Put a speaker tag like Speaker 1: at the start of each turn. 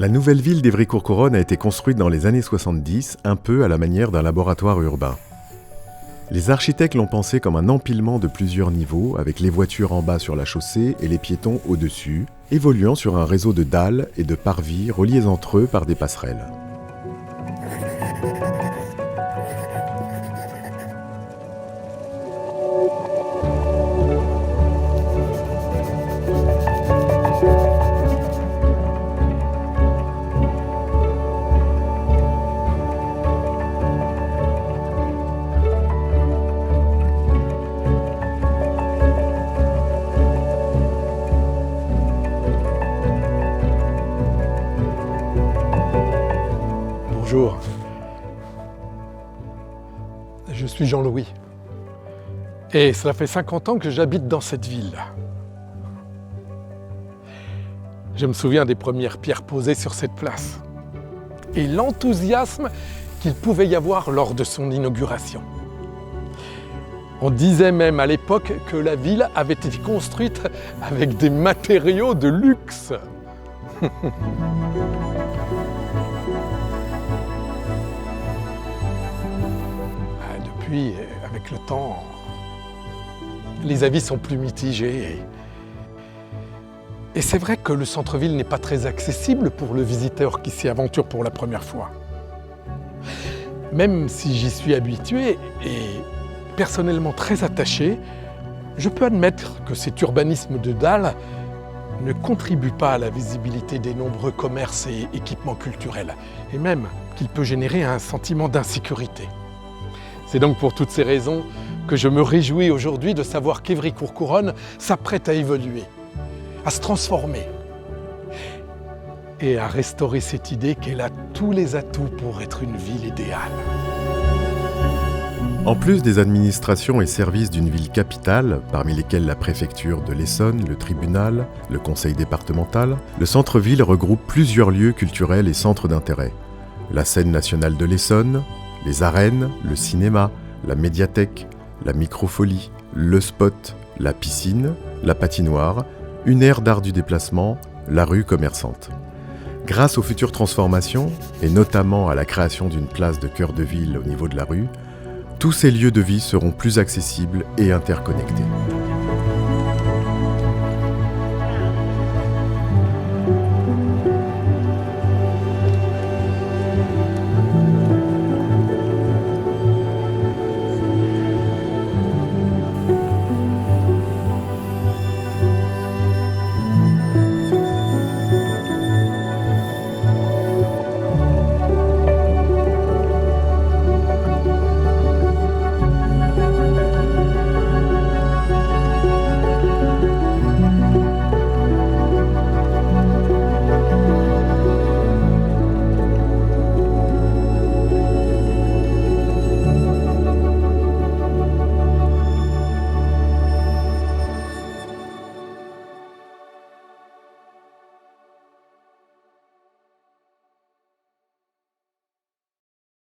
Speaker 1: La nouvelle ville d'Évry-Courcouronnes a été construite dans les années 70, un peu à la manière d'un laboratoire urbain. Les architectes l'ont pensé comme un empilement de plusieurs niveaux, avec les voitures en bas sur la chaussée et les piétons au-dessus, évoluant sur un réseau de dalles et de parvis reliés entre eux par des passerelles.
Speaker 2: Bonjour, je suis Jean-Louis et cela fait 50 ans que j'habite dans cette ville. Je me souviens des premières pierres posées sur cette place et l'enthousiasme qu'il pouvait y avoir lors de son inauguration. On disait même à l'époque que la ville avait été construite avec des matériaux de luxe. Depuis, avec le temps, les avis sont plus mitigés. Et c'est vrai que le centre-ville n'est pas très accessible pour le visiteur qui s'y aventure pour la première fois. Même si j'y suis habitué et personnellement très attaché, je peux admettre que cet urbanisme de dalles ne contribue pas à la visibilité des nombreux commerces et équipements culturels, et même qu'il peut générer un sentiment d'insécurité. C'est donc pour toutes ces raisons que je me réjouis aujourd'hui de savoir qu'Évry-Courcouronnes s'apprête à évoluer, à se transformer et à restaurer cette idée qu'elle a tous les atouts pour être une ville idéale.
Speaker 1: En plus des administrations et services d'une ville capitale, parmi lesquels la préfecture de l'Essonne, le tribunal, le conseil départemental, le centre-ville regroupe plusieurs lieux culturels et centres d'intérêt. La scène nationale de l'Essonne, les arènes, le cinéma, la médiathèque, la microfolie, le spot, la piscine, la patinoire, une aire d'art du déplacement, la rue commerçante. Grâce aux futures transformations, et notamment à la création d'une place de cœur de ville au niveau de la rue, tous ces lieux de vie seront plus accessibles et interconnectés.